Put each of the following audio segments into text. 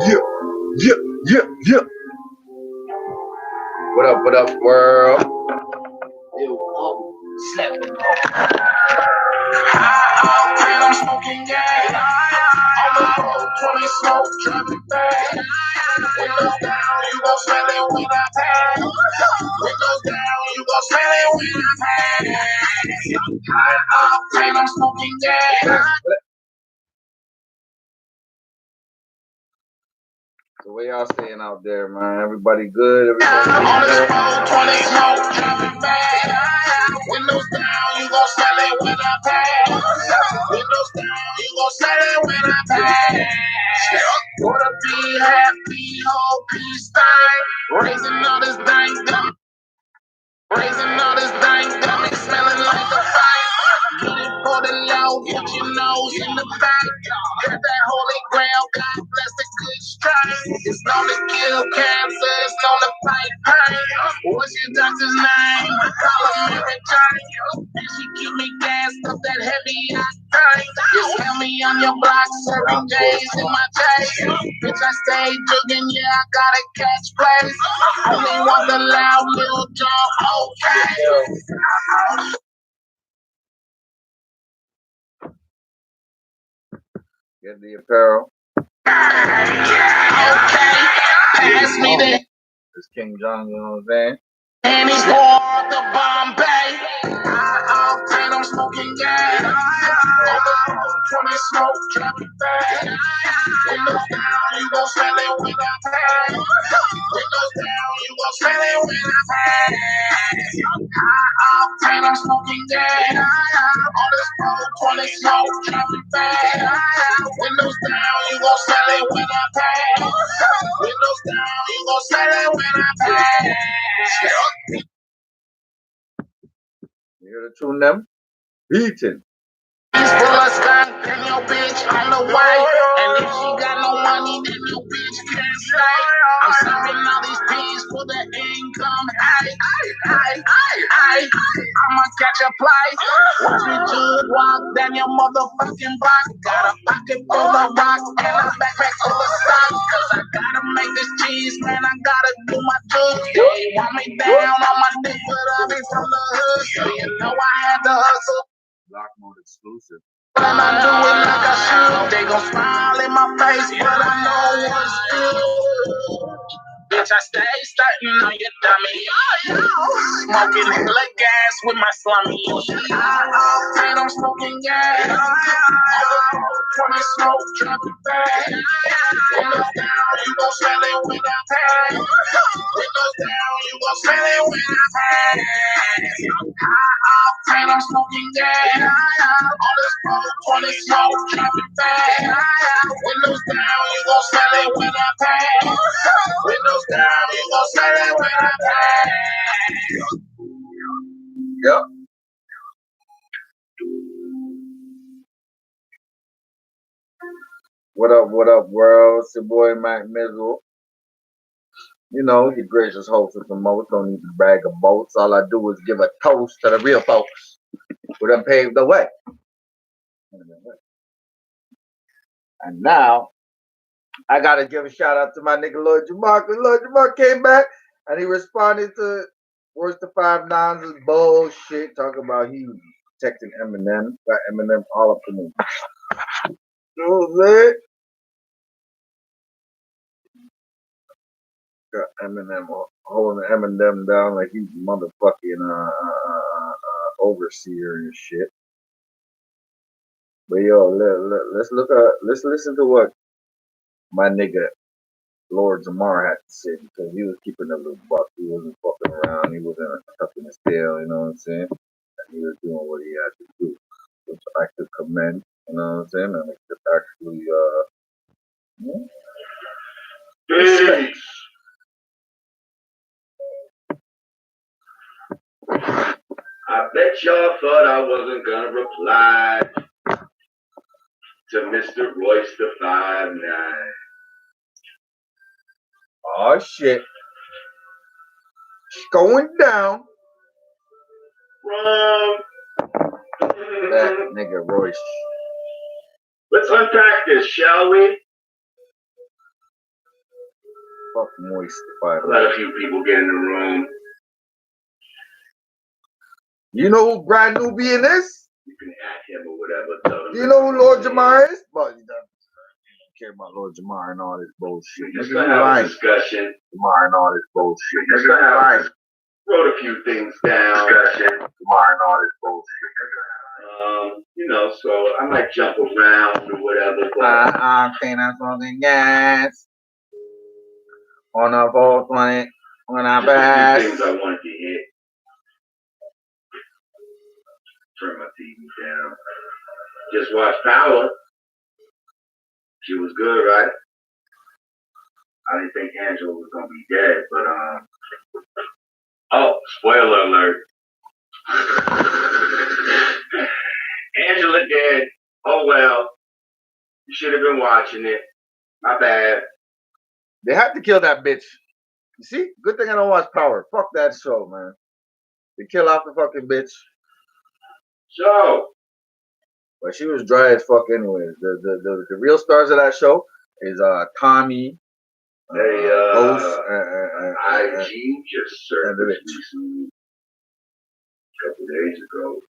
Yeah, yeah, yeah, yeah. What up, world? Slap it. And I'm smoking gas. On the road, 20 smoke, driving fast. Windows down, you gon' smell it when I pass. Windows down, you gon' smell it when I pass. And I'm smoking gas. So what y'all saying out there, man? Everybody good? Everybody on the road, 20 smoke, driving fast. Windows down, you gon' smell it when I pass. Windows down, you gon' smell it when I pass. Wanna be happy, hope peace time. Raising all this dang dumb. Raising all this dang dummy, smelling like the fight. Get it for the low, get your nose in the back. Hit that holy grail, God bless the good strike. It's known to kill cancer, it's known to fight pain. What's your doctor's name? I call her Mary Jane. And she keep me gassed up that heavy octane. You smell me on your block, serving J's in my chase. Bitch, I stay jugging, yeah, I gotta catch plays. Only want the loud little jump, okay. Get the apparel. Okay, pass me the. It's King John, you know what I'm saying? And he's for the Bombay. I'm smoking gas. On the road, 20 smoke, driving fast. Windows down, you gon' smell it when I pass. Windows down, you gon' smell it when I pass. I'm smoking gas. On this road, 20 smoke, driving fast. Windows down, you gon' smell it when I pass. Windows down, you gon' smell it when I pass. You hear the tune them? Beating. He's full of skunk and your bitch on the way. And if she got no money, then your bitch can't stay. I'm serving all these peas for the income. I'ma catch a flight. Watch me jug walk down your motherfucking block. Got a pocket full of rock and a backpack full of stock. Cause I gotta make this cheese, man. I gotta do my jug. They want me down on my dick, but I be from the hood. So you know I had to hustle. Block mode exclusive. And I do it like I should. They gon' smile in my face, but I know what's good. Bitch, I stay stuntin' on your dummy. Smoking hella gas with my slummy. And I'm smoking gas. 20 smoke, dropping fast. Windows down, you gon' smell it when I pass. Windows down, you gon' smell it when I pass. And I'm smoking gas. On this road, 20 smoke, dropping fast. Windows down, you gon' smell it when I pass. Windows down, you gon' smell it when I pass. Yep. What up, world? It's your boy Mac Mizzle. You know, your gracious host with the most. Don't need to brag of boats. All I do is give a toast to the real folks who done paved the way. And now, I gotta give a shout out to my nigga Lord Jamar, because Lord Jamar came back and he responded to Worse to 5 Nines' bullshit, talking about he was protecting Eminem, got Eminem all up in him. You know what I'm saying? Got Eminem holding Eminem down like he's motherfucking overseer and shit. But yo, let's listen to what my nigga Lord Jamar had to say, because he was keeping a little buck. He wasn't fucking around. He wasn't tucking his tail. You know what I'm saying? And he was doing what he had to do, which I could commend. You know what I'm saying? And I could actually respect. I bet y'all thought I wasn't gonna reply to Mr. Royce the 5'9". Oh shit. It's going down. Wrong. That nigga Royce. Let's unpack this, shall we? Fuck Moist the 5 Let a few people get in the room. You know who Brad Nubian is? You can ask him or whatever. Do you know who Lord Jamar is? But you don't care about Lord Jamar and all this bullshit. Just gonna have a discussion. Jamar and all this bullshit. Just gonna have a wrote a few things down. Discussion. Jamar and all this bullshit. You know, so I might jump around or whatever. I'm fucking gas on a 420 when I pass. A few things I wanted to hit. Turn my TV down. Just watch Power. She was good, right? I didn't think Angela was gonna be dead, but oh, spoiler alert. Angela dead. Oh well. You should have been watching it. My bad. They had to kill that bitch. You see? Good thing I don't watch Power. Fuck that show, man. They kill off the fucking bitch. So. But she was dry as fuck anyways. The real stars of that show is Tommy, Ghost, IG just surfaced recently, a couple days ago.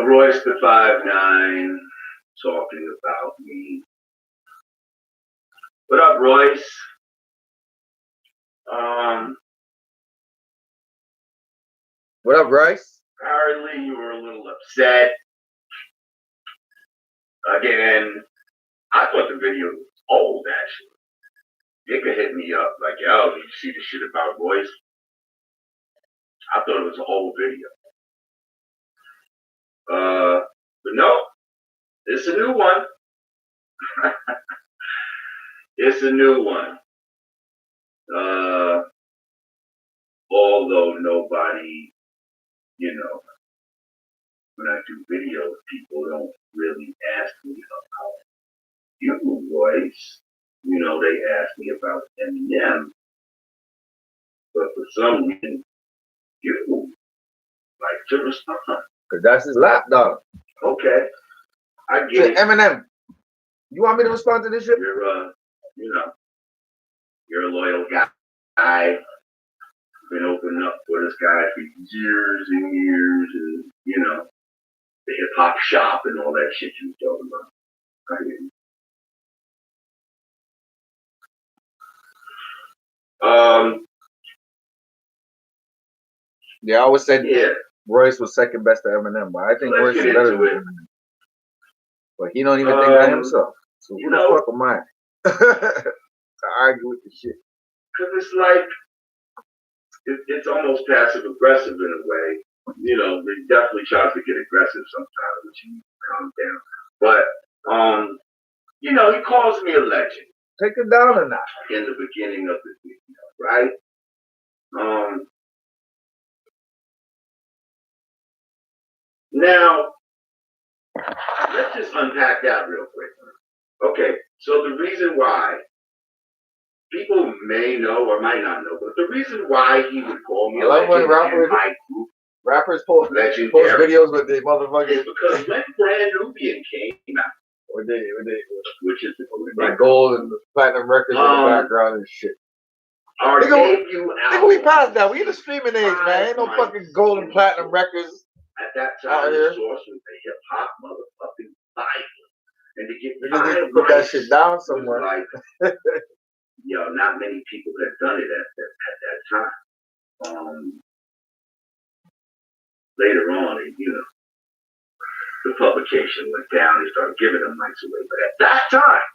Royce the 5'9" talking about me. What up, Royce? What up, Bryce? Apparently you were a little upset. Again, I thought the video was old, actually. Nigga hit me up like, yo, did you see the shit about Royce? I thought it was an old video. But no, it's a new one. It's a new one. Although nobody, you know, when I do videos, people don't really ask me about you, Royce. You know, they ask me about Eminem. But for some reason, you like to respond. Because that's his lapdog. Okay. I get it. Eminem, you want me to respond to this shit? You're, you know, you're a loyal guy. Been opening up for this guy for years and years, and you know, the hip hop shop and all that shit you was talking about. I get it. Yeah, I always said yeah. Royce was second best to Eminem, but I think Royce is better than Eminem. But he don't even think that himself. So who the fuck am I to argue with the shit? Because it's like, it's almost passive aggressive in a way. You know, they definitely tries to get aggressive sometimes, which you need to calm down. But, you know, he calls me a legend. Take it down or not? In the beginning of the video, right? Now, let's just unpack that real quick. Okay, so the reason why people may know or might not know, but the reason why he would call me a legend in my group, rappers post videos with the motherfuckers is because when Brand Nubian came out, which is the gold and the platinum records in the background and shit. Our debut album. We passed that. We in the streaming age, man. Ain't no fucking gold and platinum records. At that time, the source was the hip hop motherfucking Bible. And to get put that shit down somewhere. Like, yo, not many people had done it at that time. Later on, you know, the publication went down. They started giving them mics away. But at that time,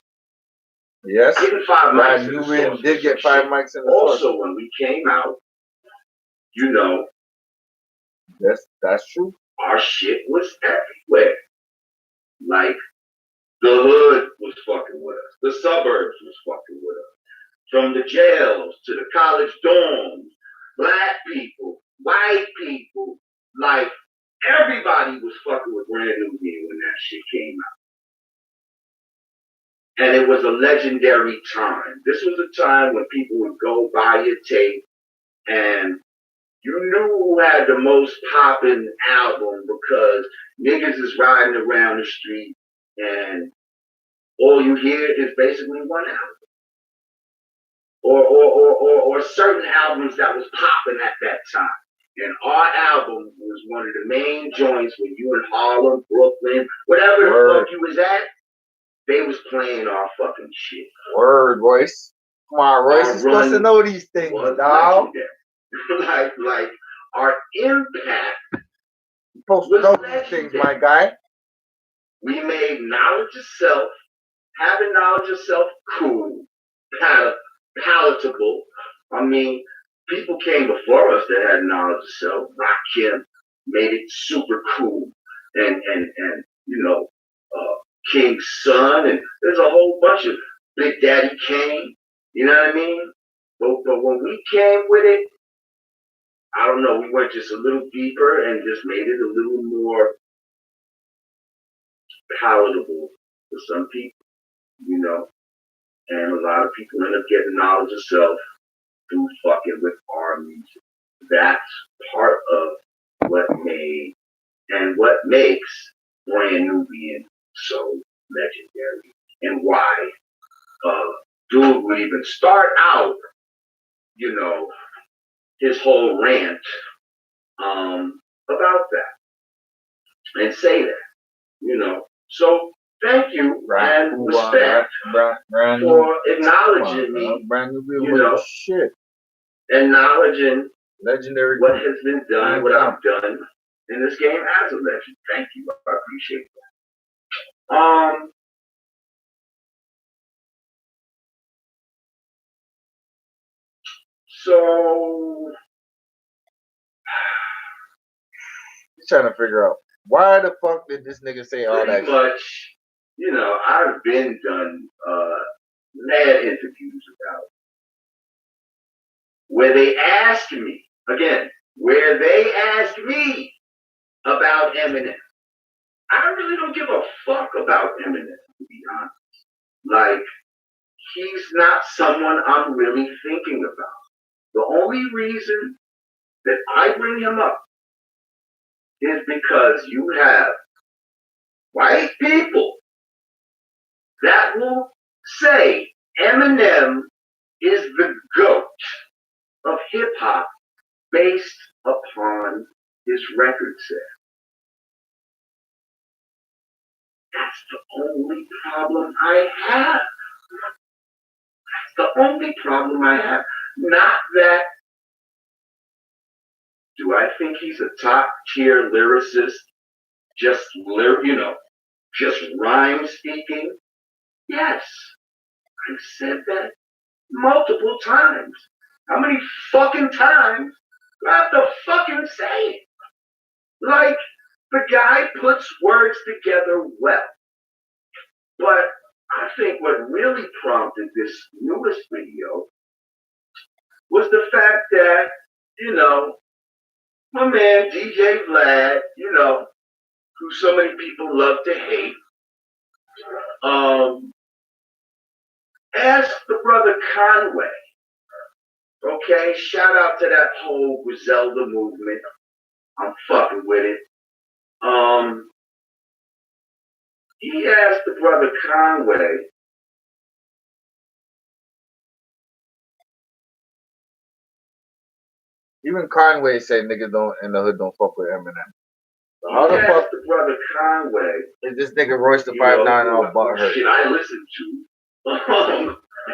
yes, getting 5 mics. You did get 5 mics in the also, source. when we came out, you know, yes, that's true. Our shit was everywhere. Like, the hood was fucking with us. The suburbs was fucking with us. From the jails to the college dorms, black people, white people, like, everybody was fucking with Brand Nubian when that shit came out. And it was a legendary time. This was a time when people would go buy your tape and you knew who had the most popping album because niggas is riding around the street and all you hear is basically one album. or certain albums that was popping at that time. And our album was one of the main joints when you in Harlem, Brooklyn, whatever the fuck you was at, they was playing our fucking shit. Word, Royce. Come on, Royce. You're supposed to know these things, dog. like our impact. You're supposed to know these things, my guy. We made knowledge of self, having knowledge of self cool, palatable. I mean, people came before us that had knowledge of self. Rakim made it super cool, and you know, King's Son, and there's a whole bunch of Big Daddy Kane. You know what I mean? But when we came with it, I don't know. We went just a little deeper and just made it a little more palatable for some people, you know. And a lot of people end up getting knowledge of self through fucking with our music. That's part of what made and what makes Brand Nubian so legendary, and why dude would even start out, you know, his whole rant about that and say that, you know. So thank you and respect for acknowledging me, you know, shit. Acknowledging legendary what has been done, what I've done in this game as a legend. Thank you. I appreciate that. So he's trying to figure out why the fuck did this nigga say all that much shit? You know, I've been done mad interviews about it, where they ask me again, about Eminem. I really don't give a fuck about Eminem, to be honest. Like, he's not someone I'm really thinking about. The only reason that I bring him up is because you have white people that will say Eminem is the GOAT of hip hop based upon his record set. That's the only problem I have. That's the only problem I have. Not that, do I think he's a top tier lyricist, just rhyme speaking? Yes, I've said that multiple times. How many fucking times do I have to fucking say it? Like, the guy puts words together well. But I think what really prompted this newest video was the fact that, you know, my man DJ Vlad, you know, who so many people love to hate, asked the brother Conway, okay, shout out to that whole Griselda movement. I'm fucking with it. He asked the brother Conway, even Conway said niggas in the hood don't fuck with Eminem. So how the fuck the brother Conway is this nigga Royce the 5'9" all about her? Shit I listened to.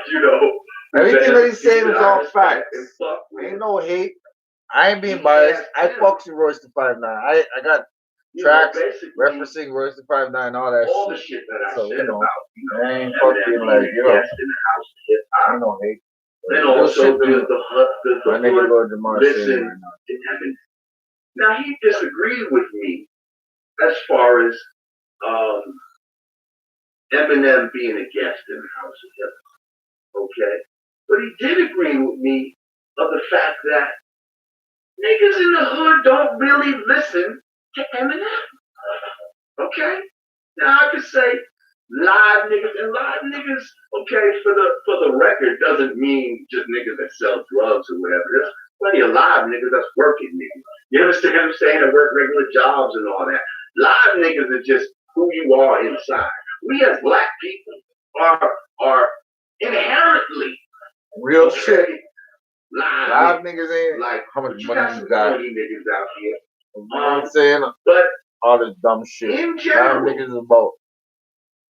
You know, everything that he's saying is all facts. Ain't no hate. I ain't being biased. I fucks with Royce the 5'9". I got tracks referencing Royce the 5'9", all that all shit. The shit that I so, said you know, about, I ain't fucking like, you know, I don't hate. And also the my nigga Lord Jamar listen to Evan. Now he disagreed with me as far as Eminem being a guest in the House of Hip Hop. Okay? But he did agree with me of the fact that niggas in the hood don't really listen to Eminem. Okay? Now I could say live niggas, and live niggas, okay, for the record, doesn't mean just niggas that sell drugs or whatever. There's plenty of live niggas that's working niggas. You understand what I'm saying? That work regular jobs and all that. Live niggas are just who you are inside. We as black people are inherently Real shit. Live niggas ain't like how much you money got you some got. corny niggas out here. You know what I'm saying? But all this dumb shit. In general, niggas is about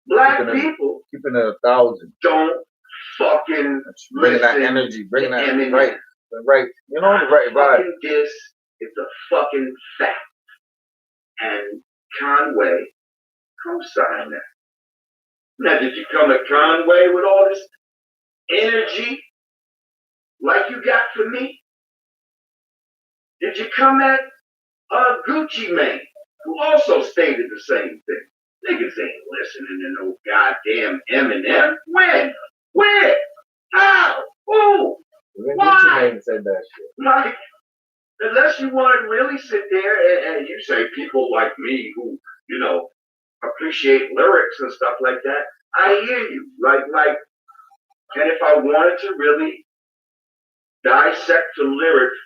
black people keeping it 1,000. Don't fucking bringing that energy, bringing that right. You know the right vibe. This is a fucking fact, and Conway co-signed that. Now, did you come at Conway with all this energy like you got for me? Did you come at Gucci Mane, who also stated the same thing? Niggas ain't listening to no goddamn Eminem. When? Where? How? Who? Why? Gucci Mane said that shit. Like, unless you want to really sit there and you say people like me who, you know, appreciate lyrics and stuff like that, I hear you. Like, and if I wanted to really dissect the lyrics,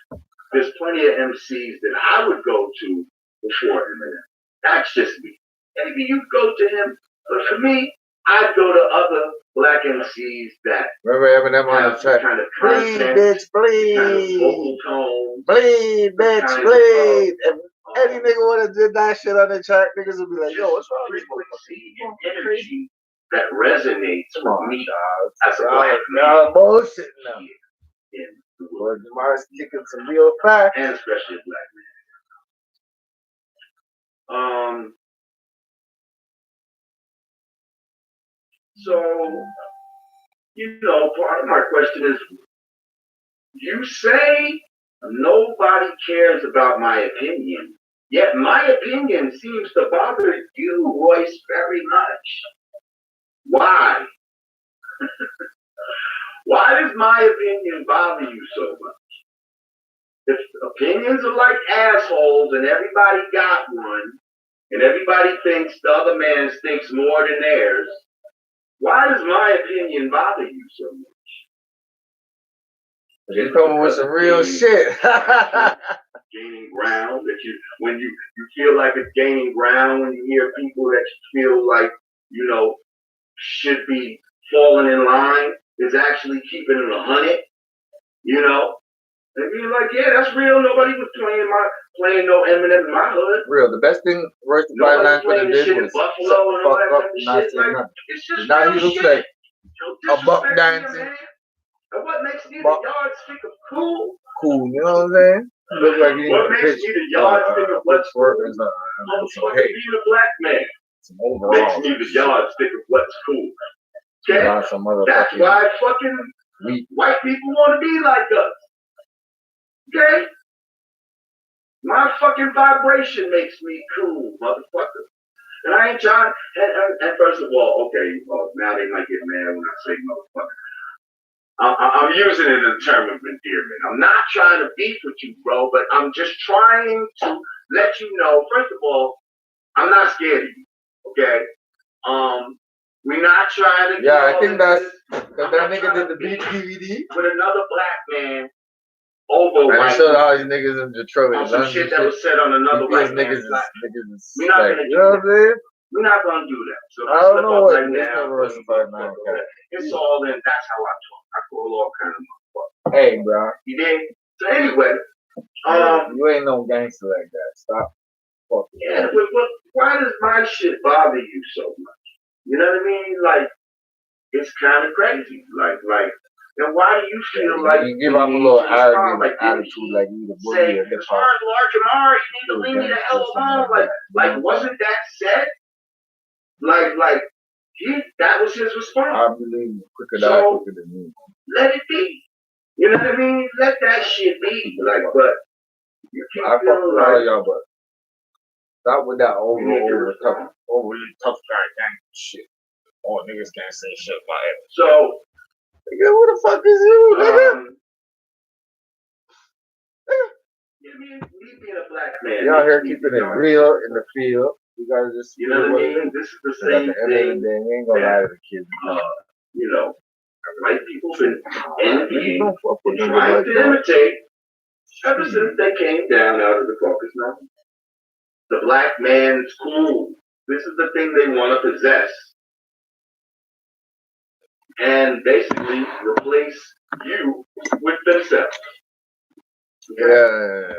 there's plenty of MCs that I would go to before Eminem. That's just me. Maybe you go to him, but for me, I'd go to other black MCs that remember Eminem on the track. Kind of bleed, bitch, bleed. Kind of vocal tone. Bleed, bitch, bleed. If any nigga would have did that shit on the track, niggas would be like, yo, what's wrong with you? Energy that resonates with me as a black man. Y'all bullshit now. Lord Jamar is kicking some real facts. And especially a black man. So, you know, part of my question is, you say nobody cares about my opinion, yet my opinion seems to bother you, Royce, very much. Why? Why does my opinion bother you so much? If opinions are like assholes and everybody got one, and everybody thinks the other man thinks more than theirs, why does my opinion bother you so much? You're coming with some real shit. Gaining ground that when you feel like it's gaining ground when you hear people that you feel like, you know, should be falling in line is actually keeping it 100, you know? And you're like, yeah, that's real. Nobody was playing no Eminem in my hood. Real. The best thing Royce the 5'9" could have did was Buffalo and all that not shit. say Like, nothing. it's just now real he looks shit. like a buck dancing. And what makes me the yardstick of cool? Cool, you know what I'm saying? Look like he what makes me the yardstick of what's cool? Motherfucker being a black man. Some overall. Makes me the yardstick of what's cool. Okay? That's why fucking white people want to be like us. Okay? My fucking vibration makes me cool, motherfucker. And I ain't trying. And first of all, okay, now they might get mad when I say motherfucker. I'm using it in a term of endearment. I'm not trying to beef with you, bro, but I'm just trying to let you know. First of all, I'm not scared of you. Okay. We're not trying to. Yeah, I think that's because that nigga did the beat DVD with another black man. Over I showed all these niggas in Detroit. On some shit that was said on another white niggas man's is we're not like, gonna you know what I'm saying? We're not gonna do that. So I don't know what right now. It's all in. That's how I talk. I call all kind of motherfuckers. Hey, bro. You did. So anyway, you ain't no gangster like that. Stop. Yeah, but why does my shit bother you so much? You know what I mean? Like, it's kind of crazy. Like. And why do you feel like you give up a little arrogant attitude like you the bully or hip hop? Lord Jamar, you need to leave me the hell alone. Like wasn't that said? Like that was his response. I believe quicker than me. Let it be. You know what I mean? Let that shit be. Like, but you can't feel like all y'all, but stop with that overly tough guy gang shit. All niggas can't say shit about it. So. Nigga, who the fuck is you, nigga? Me being a black man. Y'all here keeping it real in the field. You gotta just, you know what I mean? This is the same at the end of the day, we ain't gonna lie to the kids. You know, white people been envying and trying to imitate ever since they came down out of the Caucasus Mountains. The black man's cool. This is the thing they want to possess. and basically replace you with themselves. Yeah.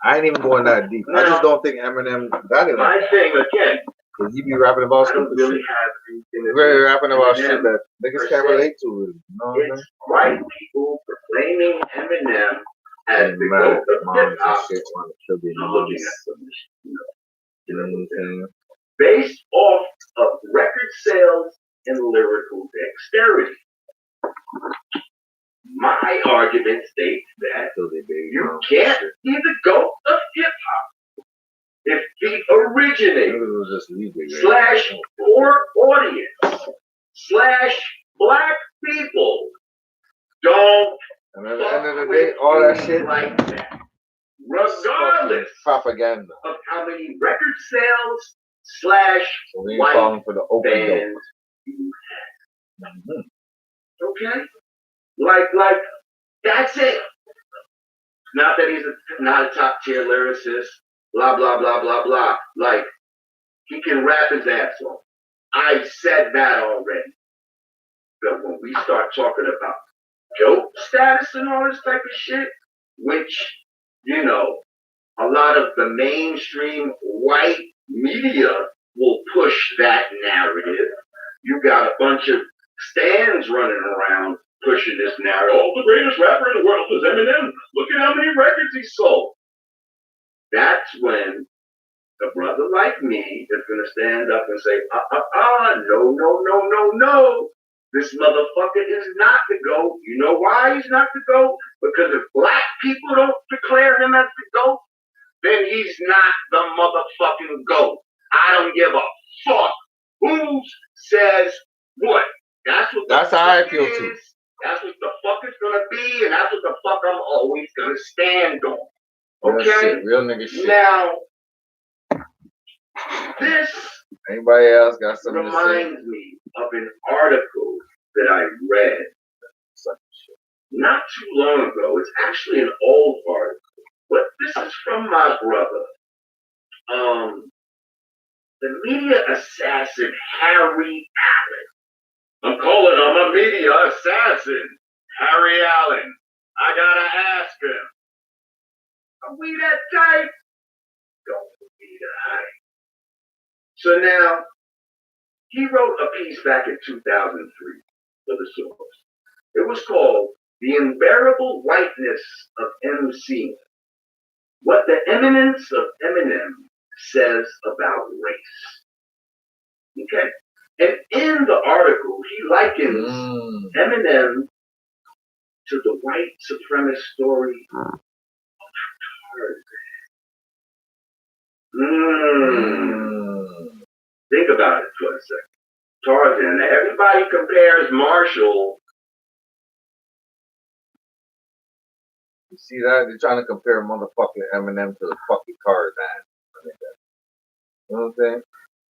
I ain't even going that deep. I just don't think Eminem got it. My thing again. Cause he be rapping about I don't stupid really shit. have anything. Really rapping about Eminem shit that niggas can't relate to. Really. You know what I mean? It's white people proclaiming Eminem as the mad GOAT at of moms hip hop. and shit. Want to kill their I'm moms. looking at some, You know what I'm saying? based off of record sales and lyrical dexterity. My argument states that you can't be the GOAT of hip hop if the originator slash core audience slash black people don't. And at the end of the day, all that shit like that, regardless propaganda of how many record sales slash white for the fans you have. Okay, like that's it. Not that he's not a top tier lyricist. Blah blah blah blah blah. Like he can rap his ass off. I said that already. But when we start talking about GOAT status and all this type of shit, which, you know, a lot of the mainstream white media will push that narrative. You got a bunch of stands running around pushing this narrative. Oh, the greatest rapper in the world is Eminem. Look at how many records he sold. That's when a brother like me is going to stand up and say, no. This motherfucker is not the GOAT. You know why he's not the GOAT? Because if black people don't declare him as the GOAT, then he's not the motherfucking GOAT. I don't give a fuck who says what. That's how I feel too. That's what the fuck it's gonna be, and that's what the fuck I'm always gonna stand on. Okay? Real nigga shit. Now, this anybody else got something reminds me of an article that I read not too long ago. It's actually an old article, but this is from my brother. The media assassin Harry Allen. I'm calling him a media assassin, Harry Allen. I gotta ask him, are we that type? Don't be that. So now, he wrote a piece back in 2003 for the source. It was called The Unbearable Whiteness of MC. What the Eminence of Eminem Says About Race. Okay? And in the article, he likens Eminem to the white supremacist story of Tarzan. Think about it for a second. Tarzan. Everybody compares Marshall. You see that? They're trying to compare motherfucking Eminem to the fucking Tarzan. You know what I'm saying?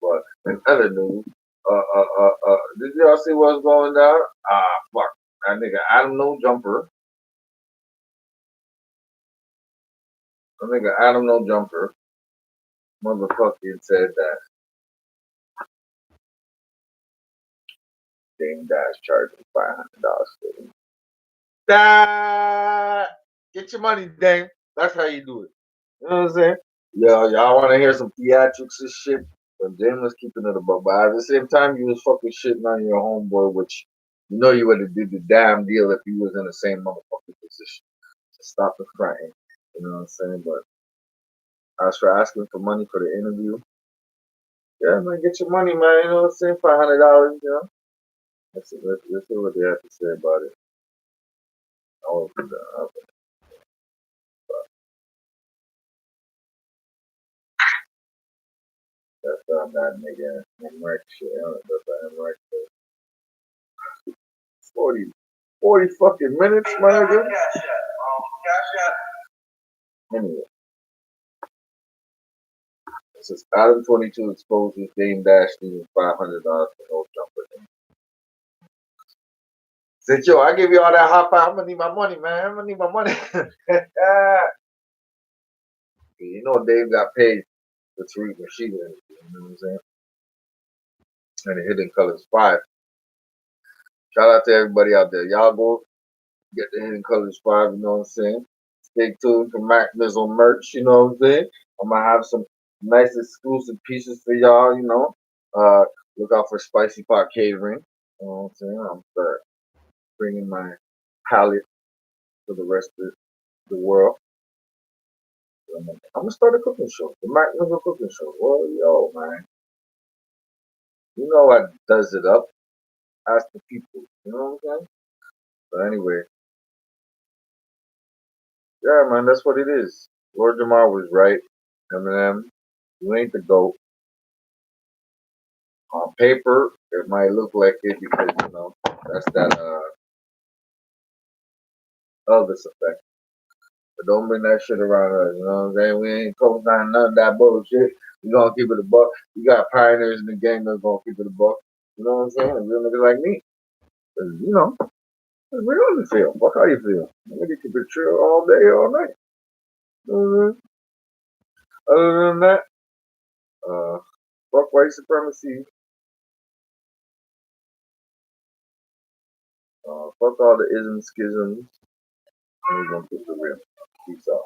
But in other news, did y'all see what's going down? Fuck. That nigga Adam No Jumper. That nigga Adam No Jumper motherfucking said that Dame Dash charging $500 for him. Get your money, Dame. That's how you do it. You know what I'm saying? Y'all want to hear some theatrics and shit? But Dame was keeping it above. But at the same time, you was fucking shitting on your homeboy, which you know you would have did the damn deal if you was in the same motherfucking position. To stop the crying. You know what I'm saying? But as for asking for money for the interview, yeah, man, get your money, man. You know what I'm saying? $500, you know? Let's see what they have to say about it. I won't do that. That's on that nigga Mark shit. That's on Mark shit. 40 fucking minutes, my nigga. Anyway. This is Adam 22 exposes Dame Dash needing $500 for no jumper. Said, yo, I give you all that hot five. I'm gonna need my money, man. I'm gonna need my money. You know Dave got paid for Tariq Rashid, you know what I'm saying? And the Hidden Colors 5. Shout out to everybody out there. Y'all go get the Hidden Colors 5, you know what I'm saying? Stay tuned for Mac Mizzle merch, you know what I'm saying? I'm gonna have some nice exclusive pieces for y'all, you know. Look out for Spicy Pot Catering. You know what I'm saying? I'm start bringing my palette to the rest of the world. I'm gonna start a cooking show, the Mac Mizzle cooking show. Well, yo, man, you know what does it up? Ask the people, you know what I'm saying? But anyway, yeah, man, that's what it is. Lord Jamar was right. Eminem, you ain't the GOAT. On paper, it might look like it because, you know, that's that Elvis effect. But don't bring that shit around us, you know what I'm saying? We ain't co-signing none of that bullshit. We gonna keep it a buck. You got pioneers in the game that's gonna keep it a buck. You know what I'm saying? Real niggas like me. 'Cause, you know, it's real in the field. Fuck how you feel. Nigga keep it chill all day, all night. Mhm. Other than that, uh, fuck white supremacy. Fuck all the isms, schisms. And we gonna keep it real. Peace out.